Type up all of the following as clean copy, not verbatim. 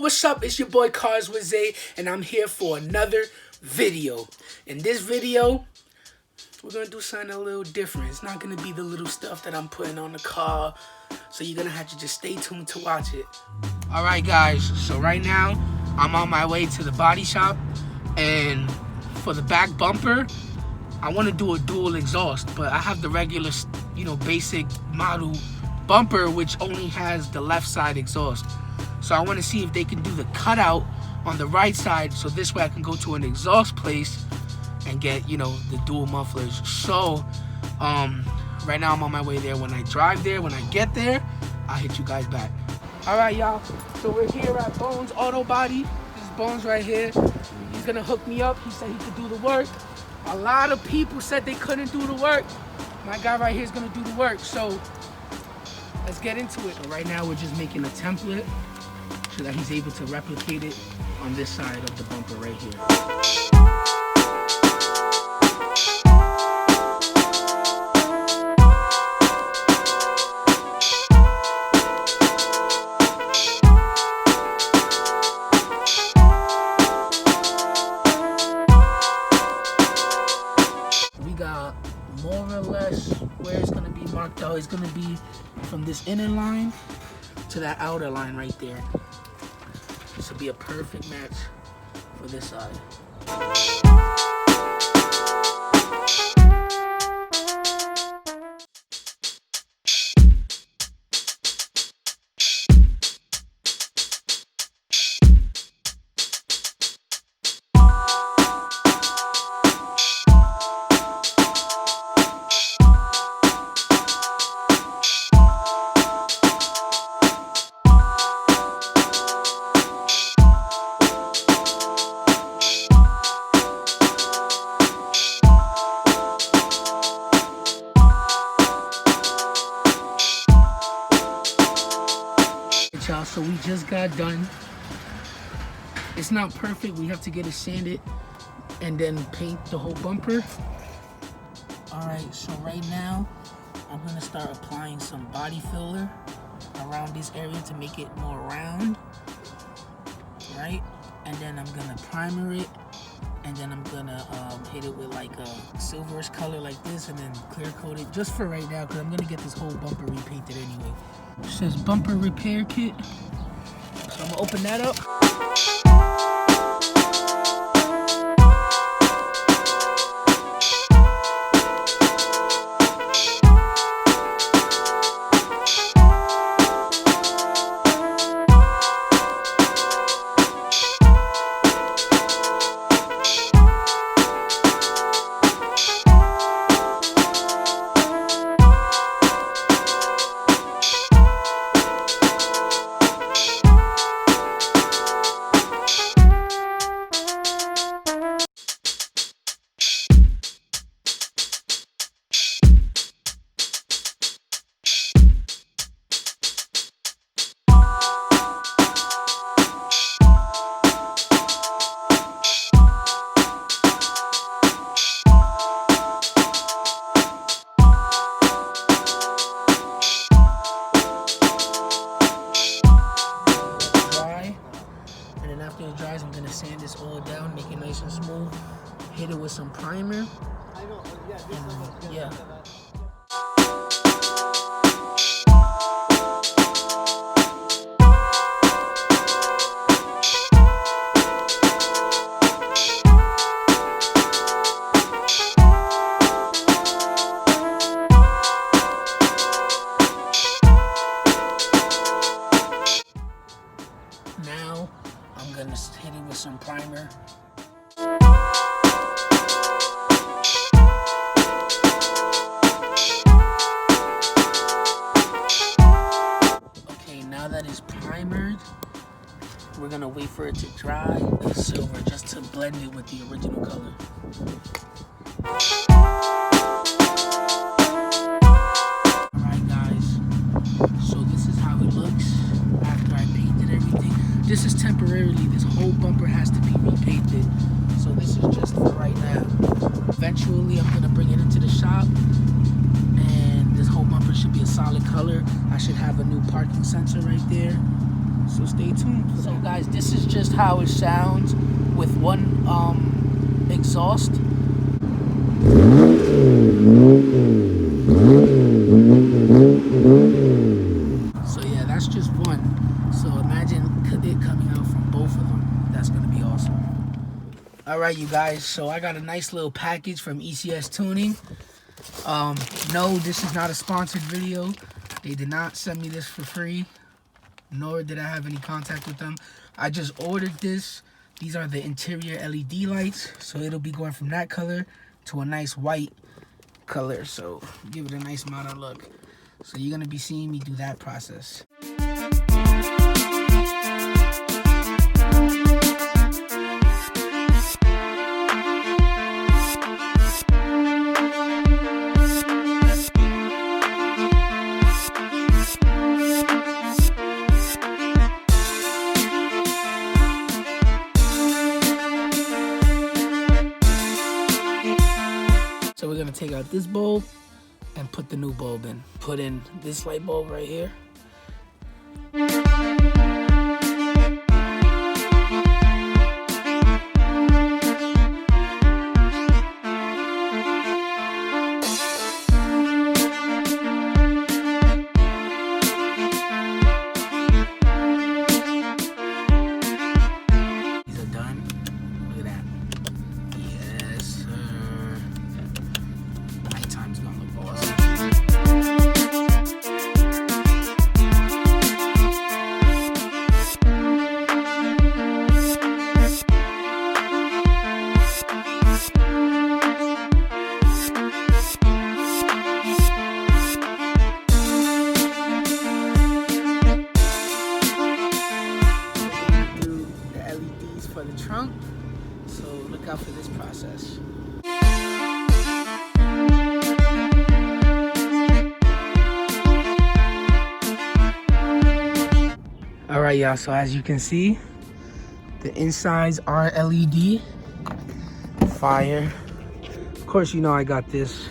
what's up? It's your boy Cars with Zay, and I'm here for another video. In this video, we're gonna do something a little different. It's not gonna be the little stuff that I'm putting on the car, so you're gonna have to just stay tuned to watch it. Alright guys, so right now, I'm on my way to the body shop, and for the back bumper, I want to do a dual exhaust, but I have the regular, basic model bumper, which only has the left side exhaust. So I want to see if they can do the cutout on the right side, so this way I can go to an exhaust place and get, the dual mufflers. So, right now I'm on my way there. When I drive there, when I get there, I'll hit you guys back. All right, y'all. So we're here at Bones Auto Body. This is Bones right here. He's gonna hook me up. He said he could do the work. A lot of people said they couldn't do the work. My guy right here is gonna do the work. So let's get into it. So right now we're just making a template so that he's able to replicate it on this side of the bumper right here. More or less where it's going to be marked out is going to be from this inner line to that outer line right there. This will be a perfect match for this side. Y'all, so we just got done. It's not perfect. We have to get it sanded and then paint the whole bumper. All right, so right now I'm gonna start applying some body filler around this area to make it more round, right? And then I'm gonna primer it, and then I'm gonna hit it with like a silverish color like this, and then clear coat it just for right now, because I'm gonna get this whole bumper repainted anyway. It says bumper repair kit, so I'm gonna open that up. After it dries, I'm gonna sand this all down, make it nice and smooth, hit it with some primer, and yeah. Now I'm gonna hit it with some primer. Okay, now that it's primered, we're gonna wait for it to dry with silver just to blend it with the original color. Alright guys, so this is how it looks after I painted everything. This is temporarily, this whole bumper has to be repainted. So this is just for right now. Eventually I'm gonna bring it into the shop, and this whole bumper should be a solid color. I should have a new parking sensor right there. So stay tuned. So guys, this is just how it sounds with one exhaust. So yeah, that's just one. So imagine it coming out from both of them. That's gonna be awesome. All right, you guys. So I got a nice little package from ECS Tuning. No, this is not a sponsored video. They did not send me this for free, nor did I have any contact with them. I just ordered this. These are the interior LED lights, so it'll be going from that color to a nice white color, so give it a nice modern look. So you're gonna be seeing me do that process. So we're gonna take out this bulb and put the new bulb in. Put in this light bulb right here. These are done. Look at that. Yes, sir. Nighttime's gonna look awesome. Do the LEDs for the trunk, so look out for this process. All right, y'all, so as you can see, the insides are LED. Fire. Of course, you know I got this.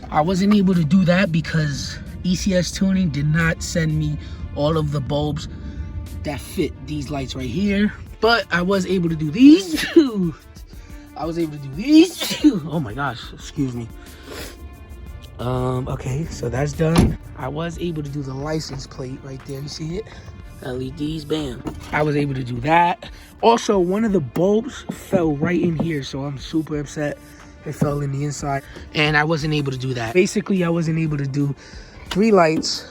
I wasn't able to do that because ECS Tuning did not send me all of the bulbs that fit these lights right here. But I was able to do these two. Oh my gosh, excuse me. Okay, so that's done. I was able to do the license plate right there. You see it? LEDs, bam. I was able to do that. Also, one of the bulbs fell right in here, so I'm super upset. It fell in the inside, and I wasn't able to do that. Basically, I wasn't able to do 3 lights,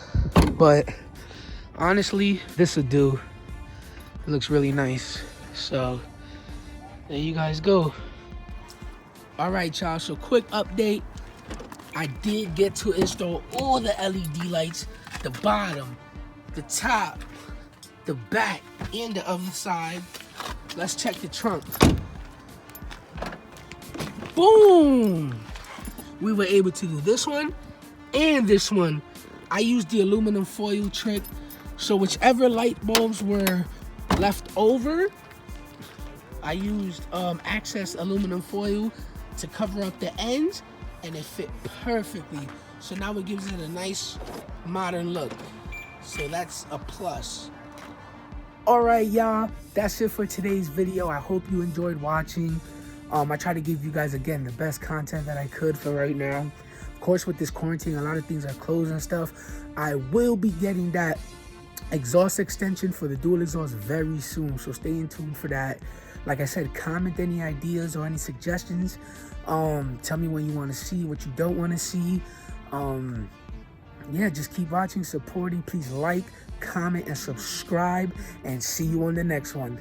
but honestly, this will do. It looks really nice. So, there you guys go. All right, y'all, so quick update. I did get to install all the LED lights, the bottom, the top, the back, and the other side. Let's check the trunk. Boom! We were able to do this one and this one. I used the aluminum foil trick, so whichever light bulbs were left over, I used access aluminum foil to cover up the ends, and it fit perfectly. So now it gives it a nice modern look. So that's a plus. All right, y'all, that's it for today's video. I hope you enjoyed watching. I try to give you guys, again, the best content that I could for right now. Of course, with this quarantine, a lot of things are closed and stuff. I will be getting that exhaust extension for the dual exhaust very soon, so stay in tune for that. Like I said, comment any ideas or any suggestions. Tell me what you want to see, what you don't want to see. Yeah, just keep watching, supporting. Please like, comment, and subscribe, and see you on the next one.